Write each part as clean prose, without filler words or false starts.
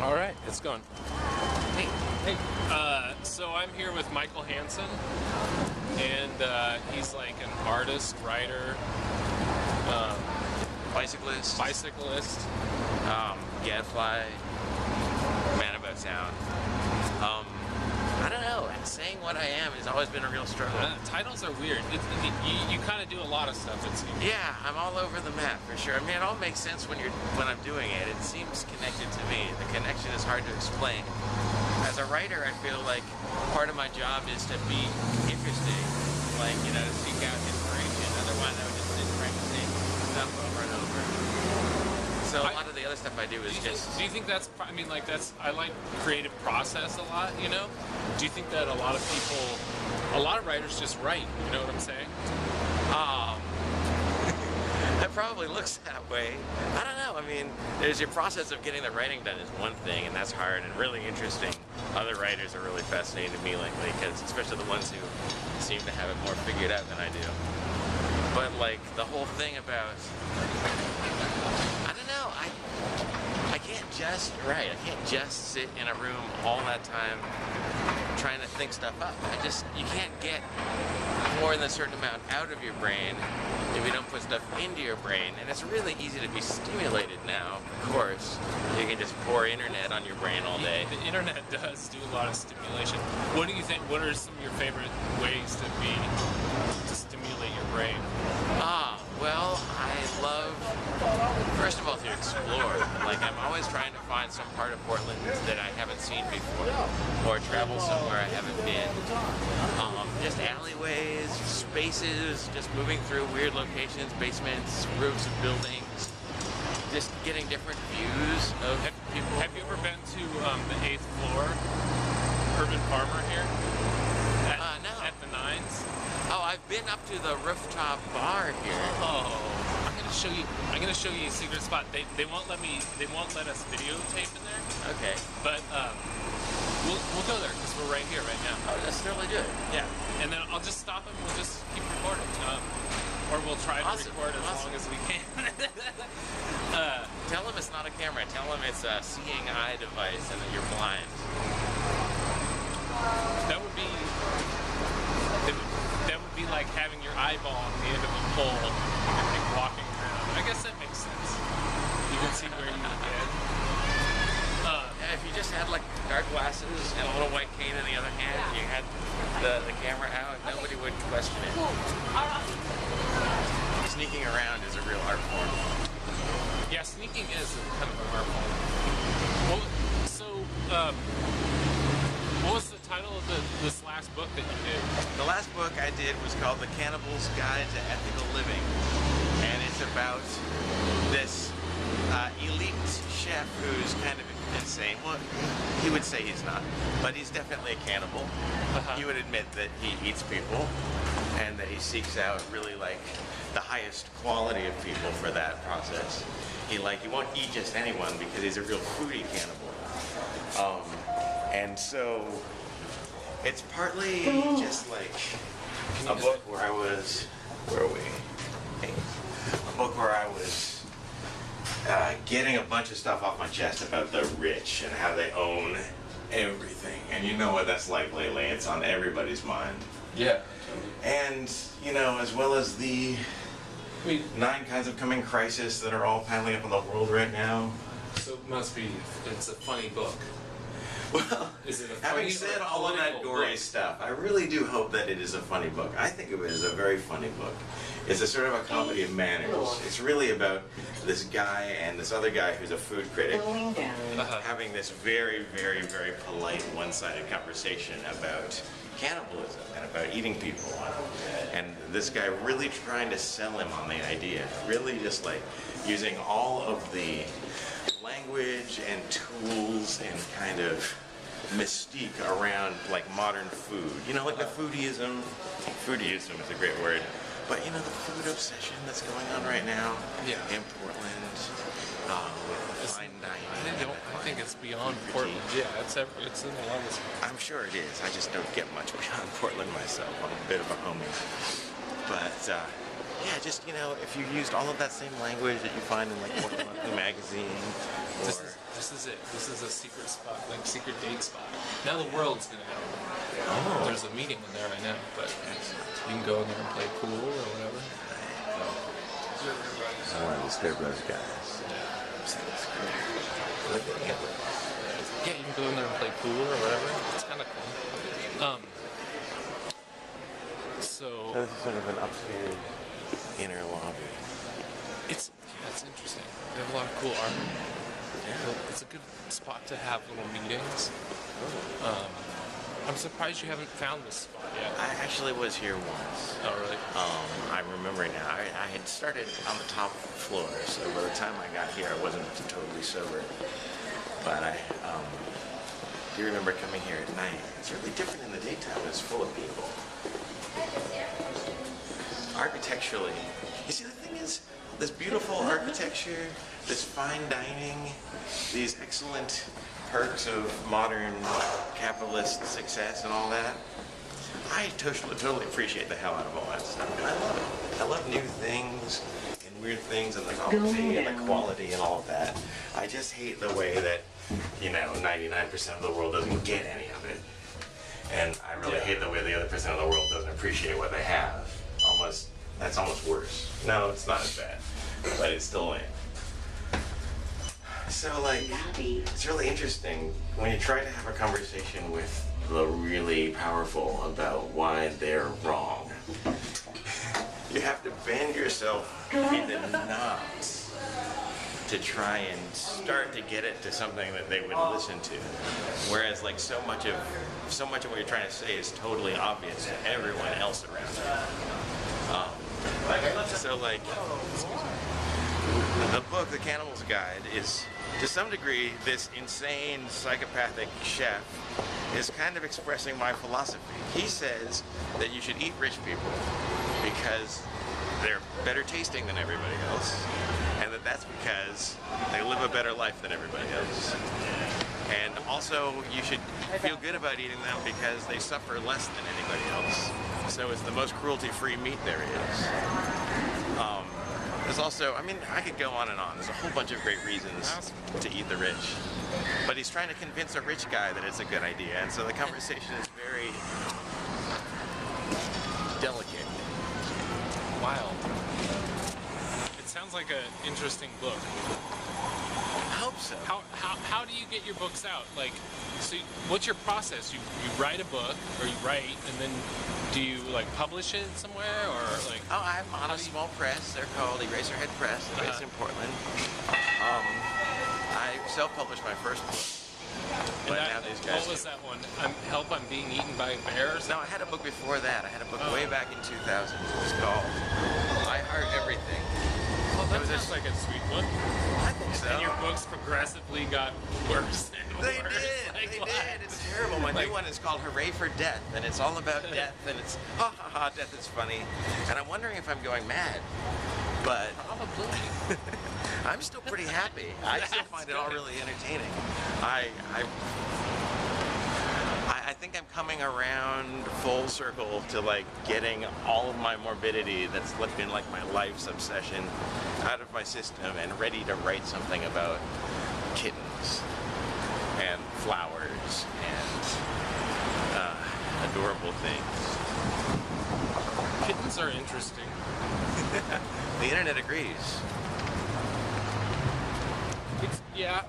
All right, it's going. Hey. Hey, so I'm here with Mykle Hansen, and he's like an artist, writer, Bicyclist. Gadfly. Man about town. I don't know. Saying what I am has always been a real struggle. Titles are weird. You kind of do a lot of stuff, it seems. Yeah, I'm all over the map for sure. I mean, it all makes sense when I'm doing it. It seems connected to me. The connection is hard to explain. As a writer, I feel like part of my job is to be interesting, like, you know, to seek out inspiration. Otherwise, I would just sit and write the same stuff over and over. So a lot of the other stuff I do is just... Do you think that's, I mean, like, I like creative process a lot, you know? Do you think that a lot of writers just write, you know what I'm saying? It probably looks that way. I don't know. I mean, there's your process of getting the writing done is one thing, and that's hard and really interesting. Other writers are really fascinating to me lately, because especially the ones who seem to have it more figured out than I do. But like the whole thing about, I don't know. I can't just write. I can't just sit in a room all that time trying to think stuff up. You can't get more than a certain amount out of your brain if you don't put stuff into your brain. And it's really easy to be stimulated now, of course. You can just pour internet on your brain all day. The internet does do a lot of stimulation. What do you think, what are some of your favorite ways to stimulate your brain? Well, I love, first of all, to explore. Like, I'm always trying to find some part of Portland that I haven't seen before, or travel somewhere I haven't been. Just alleyways, spaces, just moving through weird locations, basements, roofs of buildings, just getting different views of people. Have you ever been to the 8th floor, Urban Farmer here? No. At the Nines? Oh, I've been up to the rooftop bar here. Oh, I'm gonna show you a secret spot. They won't let us videotape in there. Okay. But we'll go there because we're right here right now. Oh, that's totally good. Yeah. And then I'll just stop and we'll just keep recording. Or we'll try to record as long as we can. Tell them it's not a camera. Tell them it's a seeing eye device and that you're blind. That would be like having your eyeball on the end of a pole and like walking around. I guess that makes sense. You can see where you get. Yeah, if you just had like dark glasses and a little white cane in the other hand, and you had the camera out, nobody would question it. Sneaking around is a real art form. Yeah, sneaking is kind of an art form. Well, so what was the title of this last book that you did? The last book I did was called The Cannibal's Guide to Ethical Living, and it's about this elite chef who's kind of insane. Well, he would say he's not, but he's definitely a cannibal. He would admit that he eats people, and that he seeks out really like the highest quality of people for that process. He won't eat just anyone because he's a real foodie cannibal. And so it's partly just like a book where I was, where are we? Hey. A book where I was getting a bunch of stuff off my chest about the rich and how they own everything. And you know what that's like lately. It's on everybody's mind. Yeah. And, you know, as well as the 9 kinds of coming crisis that are all piling up on the world right now. So it must be, it's a funny book. Well, is it a having said all of that gory stuff, I really do hope that it is a funny book. I think of it as a very funny book. It's a sort of a comedy of manners. It's really about this guy and this other guy who's a food critic having this very, very, very polite, one-sided conversation about cannibalism and about eating people. And this guy really trying to sell him on the idea, really just like using all of the language and tools and kind of mystique around like modern food. You know, like the foodieism. Foodieism is a great word. But you know, the food obsession that's going on right now in Portland, with fine dining. I think it's beyond Portland. Yeah, it's in a lot of. I'm sure it is. I just don't get much beyond Portland myself. I'm a bit of a homie. But yeah, just, you know, if you used all of that same language that you find in like Portland Monthly magazine, or this this is it. This is a secret spot, like secret date spot. Now the world's gonna know. Oh. There's a meeting in there right now, but you can go in there and play pool or whatever. I want to disturb those guys. Look at him. Yeah, you can go in there and play pool or whatever. It's kind of cool. So This is sort of an upstairs inner lobby. it's interesting. They have a lot of cool art. Yeah. It's a good spot to have little meetings. I'm surprised you haven't found this spot yet. I actually was here once. Oh, really? I remember now. I had started on the top floor, so by the time I got here, I wasn't totally sober. But I do remember coming here at night. It's really different in the daytime. It's full of people. Architecturally, you see, the thing is, this beautiful architecture, this fine dining, these excellent perks of modern capitalist success and all that. I totally appreciate the hell out of all that stuff. I love it. I love new things and weird things and the novelty and the quality and all of that. I just hate the way that, 99% of the world doesn't get any of it. And I really hate the way the other percent of the world doesn't appreciate what they have. That's almost worse. No, it's not as bad, but it's still lame. So, it's really interesting when you try to have a conversation with the really powerful about why they're wrong. You have to bend yourself into knots to try and start to get it to something that they would listen to. Whereas, so much of what you're trying to say is totally obvious to everyone else around you. The book, The Cannibal's Guide, is, to some degree, this insane, psychopathic chef is kind of expressing my philosophy. He says that you should eat rich people because they're better tasting than everybody else, and that's because they live a better life than everybody else. And also, you should feel good about eating them because they suffer less than anybody else. So it's the most cruelty-free meat there is. There's also, I could go on and on. There's a whole bunch of great reasons to eat the rich. But he's trying to convince a rich guy that it's a good idea, and so the conversation is very delicate. Wild. It sounds like an interesting book. I hope so. How do you get your books out? What's your process? You write a book, or you write, and then do you publish it somewhere, or Oh, I'm on a small press. They're called Eraserhead Press. They're based in Portland. I self-published my first book. But now these guys. What was that one? I'm being eaten by bears. No, I had a book before that. I had a book way back in 2000. It was called I Heart Everything. Well, that sounds like a sweet book. I think so. And your books progressively got worse and worse. They did. They did. It's terrible. My new one is called Hooray for Death, and it's all about death, and it's ha ha ha, death is funny. And I'm wondering if I'm going mad, but Probably. I'm still pretty happy. I still find it all really entertaining. I think I'm coming around full circle to getting all of my morbidity that's been my life's obsession out of my system and ready to write something about kittens and flowers and adorable things. Kittens are interesting. The internet agrees. Yeah,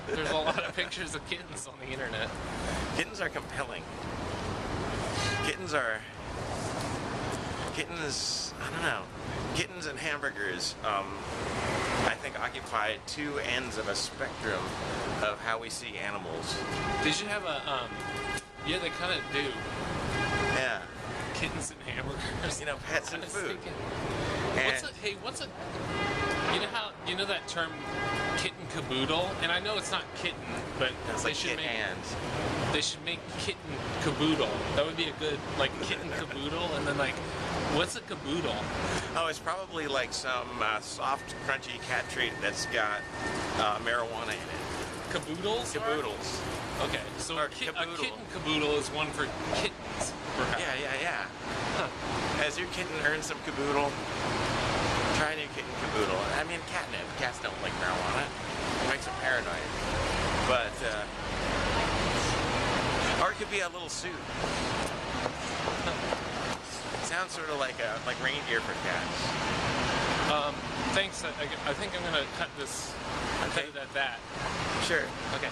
there's a lot of pictures of kittens on the internet. Kittens are compelling. Kittens, I don't know. Kittens and hamburgers, I think occupy two ends of a spectrum of how we see animals. They should have a, yeah, they kind of do. Yeah. Kittens and hamburgers. Pets and food. You know that term kitten caboodle? And I know it's not kitten, but they should make kitten caboodle. That would be a good, kitten caboodle, and then what's a caboodle? Oh, it's probably some soft, crunchy cat treat that's got marijuana in it. Caboodles? Caboodles. Okay, so a kitten caboodle is one for kittens, perhaps. Yeah. Huh. Has your kitten earned some caboodle? Try a new kitten caboodle. Catnip. Cats don't like marijuana. It makes them paranoid. a little suit. Sounds sort of like reindeer for cats. Thanks. I think I'm gonna cut this. Okay. Cut it at that. Sure. Okay.